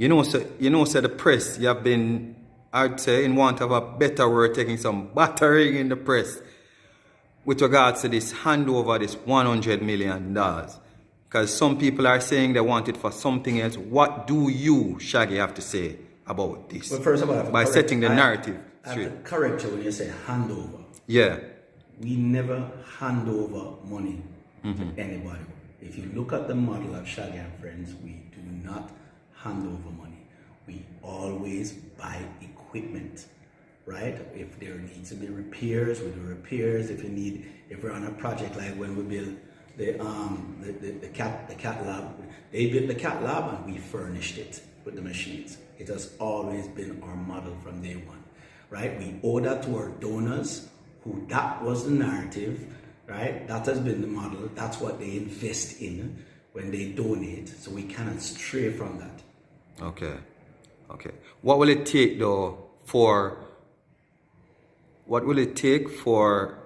So the press, you have been, I'd say, in want of a better word, taking some battering in the press with regards to this handover, this $100 million. Because some people are saying they want it for something else. What do you, Shaggy, have to say about this? Well, first of all, by setting the narrative straight. I have to correct you when you say handover. Yeah. We never hand over money to anybody. If you look at the model of Shaggy and Friends, we do not hand over money. We always buy equipment, right? If there needs to be repairs, we do repairs. If we're on a project like when we build the cat lab, they built the cat lab and we furnished it with the machines. It has always been our model from day one, right? We owe that to our donors, who that was the narrative, right? That has been the model. That's what they invest in when they donate. So we cannot stray from that. Okay. What will it take though for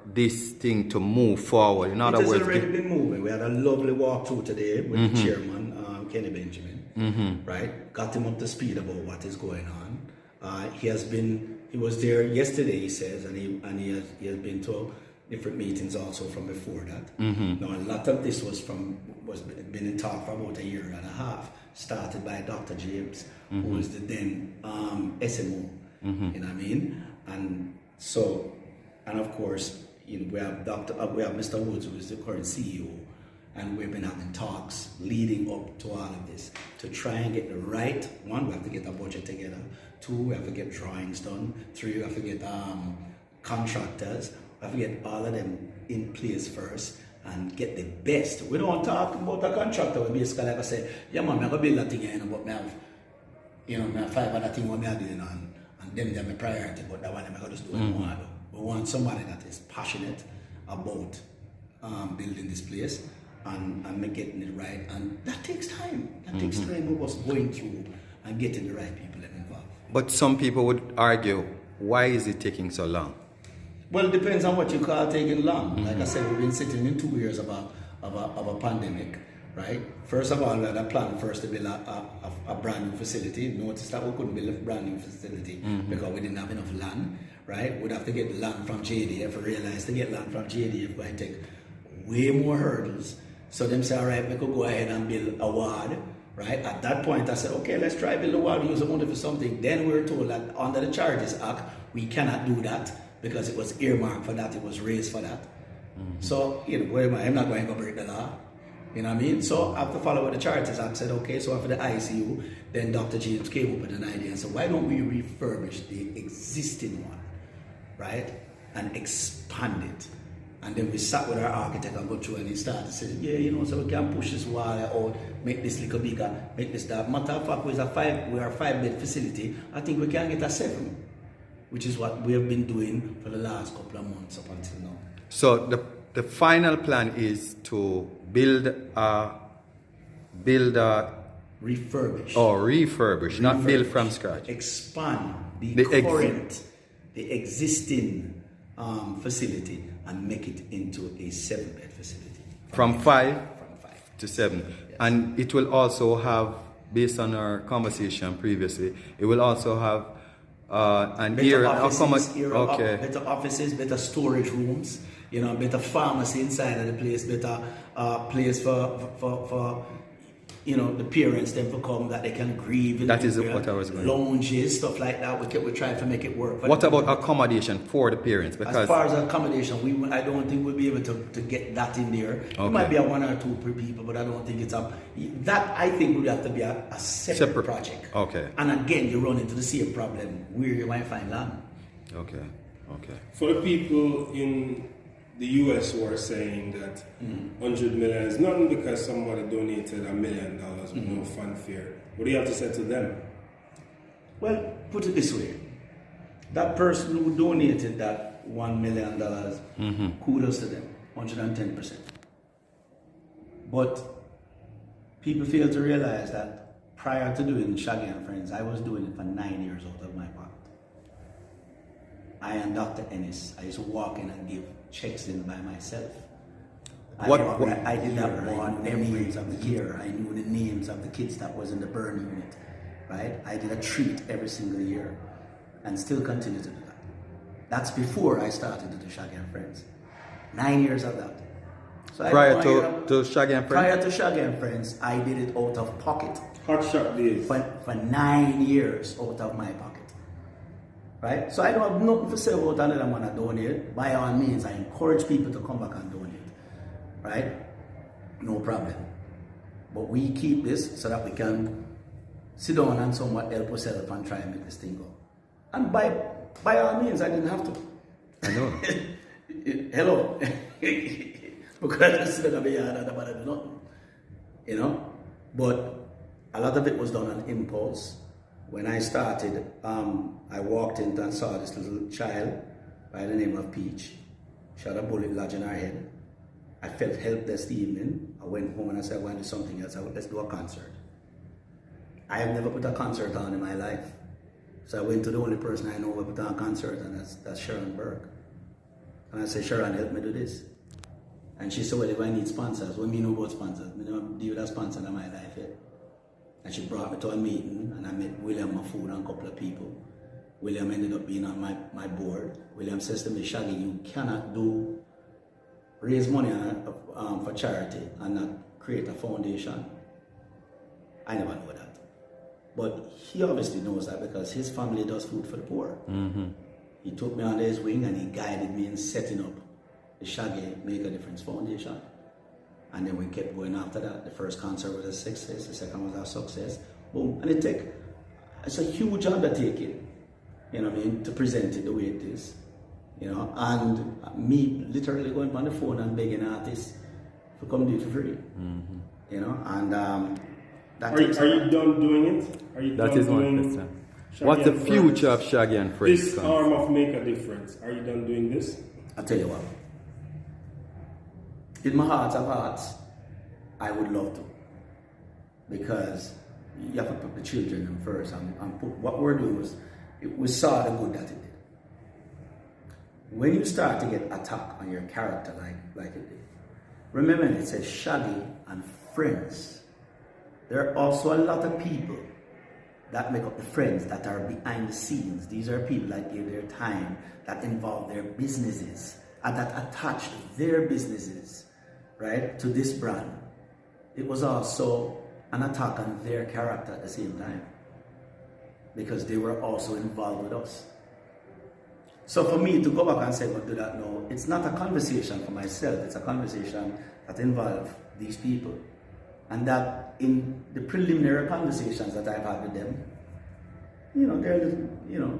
this thing to move forward? In other words, it has already been moving. We had a lovely walkthrough today with the chairman, Kenny Benjamin, right? Got him up to speed about what is going on. He was there yesterday, he says, and he has been to different meetings also from before that. Now a lot of this was been in talk for about a year and a half, started by Dr. James, who was the then SMO, you know what I mean? And so, and of course, we have Mr. Woods, who is the current CEO, and we've been having talks leading up to all of this to try and get the right one. We have to get a budget together. 2, we have to get drawings done. 3, we have to get contractors. We have to get all of them in place first and get the best. We don't talk about a contractor. We basically like I say, yeah man, I'm gonna build that thing here, but I have 5 other things what I'm doing on, and them they're my priority, but that one I'm gonna just do what I want to do. We want somebody that is passionate about building this place and getting it right, and that takes time. That takes time of us going through and getting the right people involved. But some people would argue, why is it taking so long? Well, it depends on what you call taking long. Like I said, we've been sitting in 2 years of a pandemic, right? First of all, we had a plan first to build a brand new facility. Notice that we couldn't build a brand new facility because we didn't have enough land, right? We'd have to get land from JDF. We realized to get land from JDF might take way more hurdles. So them say, all right, we could go ahead and build a ward, right? At that point, I said, okay, let's try build a ward, use the money for something. Then we were told that under the Charges Act, we cannot do that because it was earmarked for that, it was raised for that. So, where am I? I'm not going to go break the law. You know what I mean? So after following the Charges Act, said, okay, so after the ICU, then Dr. James came up with an idea and said, why don't we refurbish the existing one, right? And expand it. And then we sat with our architect and go through and he started saying, yeah, so we can push this wall out, make this little bigger, make this that. Matter of fact, we are a 5-bed facility. I think we can get a 7, which is what we have been doing for the last couple of months up until now. So the final plan is to build refurbish, not build from scratch. Expand the existing facility and make it into a 7-bed facility. From 5 to 7. Yes. And it will also have, based on our conversation previously, it will also have an better offices, better storage rooms, better pharmacy inside of the place, better place for the parents then to come that they can grieve. That is what I was going. Lounges, stuff like that. We're trying to make it work. What about accommodation for the parents? Because as far as accommodation, I don't think we'll be able to get that in there. Okay. It might be a 1 or 2 per people, but I don't think it's that I think would have to be a separate project. Okay. And again, you run into the same problem where you might find land. Okay. For the people in the US who are saying that 100 million is nothing because somebody donated $1 million with no fanfare. What do you have to say to them? Well, put it this way. That person who donated that $1 million, kudos to them, 110%. But people fail to realize that prior to doing Shaggy and Friends, I was doing it for 9 years out of my pocket. I and Dr. Ennis, I used to walk in and give checks in by myself. I did that one. I knew the names of the gear. I knew the names of the kids that was in the burn unit. right? I did a treat every single year and still continue to do that. That's before I started to do Shaggy and Friends. 9 years of that. So Prior to Shaggy and Friends? Prior to Shaggy and Friends, I did it out of pocket. Hot shot days. For 9 years out of my pocket. Right? So I don't have nothing to say about another man to donate. By all means, I encourage people to come back and donate. Right? No problem. But we keep this so that we can sit down and somewhat help ourselves and try and make this thing go. And by all means, I didn't have to. I know. Hello. Because I sit in the yard and nobody do nothing. You know? But a lot of it was done on impulse. When I started, I walked in and saw this little child by the name of Peach. She had a bullet lodged in her head. I felt helpless the evening. I went home and I said, I want to do something else. Let's do a concert. I have never put a concert on in my life. So I went to the only person I know who put on a concert, and that's Sharon Burke. And I said, Sharon, help me do this. And she said, well, if I need sponsors, what do you know about sponsors? I don't deal with a sponsor in my life yet. And she brought me to a meeting, and I met William Mafood and a couple of people. William ended up being on my board. William says to me, Shaggy, you cannot raise money for charity and not create a foundation. I never knew that. But he obviously knows that because his family does food for the poor. Mm-hmm. He took me under his wing and he guided me in setting up the Shaggy Make a Difference Foundation. And then we kept going after that. The first concert was a success, the second was a success. Boom. And it's a huge undertaking, you know what I mean, to present it the way it is. You know, and me literally going on the phone and begging artists to come do it for free. Mm-hmm. You know, and are you done doing it? Are you that done is doing one question. What's the future of Shaggy and Friends? This arm of Make a Difference. Are you done doing this? I'll tell you what. In my heart of hearts, I would love to. Because you have to put the children in first and put what we're doing was we saw the good that it did. When you start to get attacked on your character like it did, remember it says Shaggy and Friends. There are also a lot of people that make up the friends that are behind the scenes. These are people that give their time, that involve their businesses, and that attach their businesses, right, to this brand. It was also an attack on their character at the same time, because they were also involved with us. So for me to go back and say, well, do that now, it's not a conversation for myself, it's a conversation that involves these people. And that in the preliminary conversations that I've had with them, you know, they're, you know,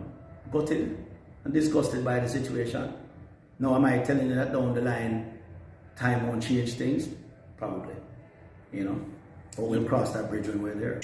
gutted and disgusted by the situation. Now, am I telling you that down the line, time won't change things? Probably, you know, but we'll cross that bridge when we're there.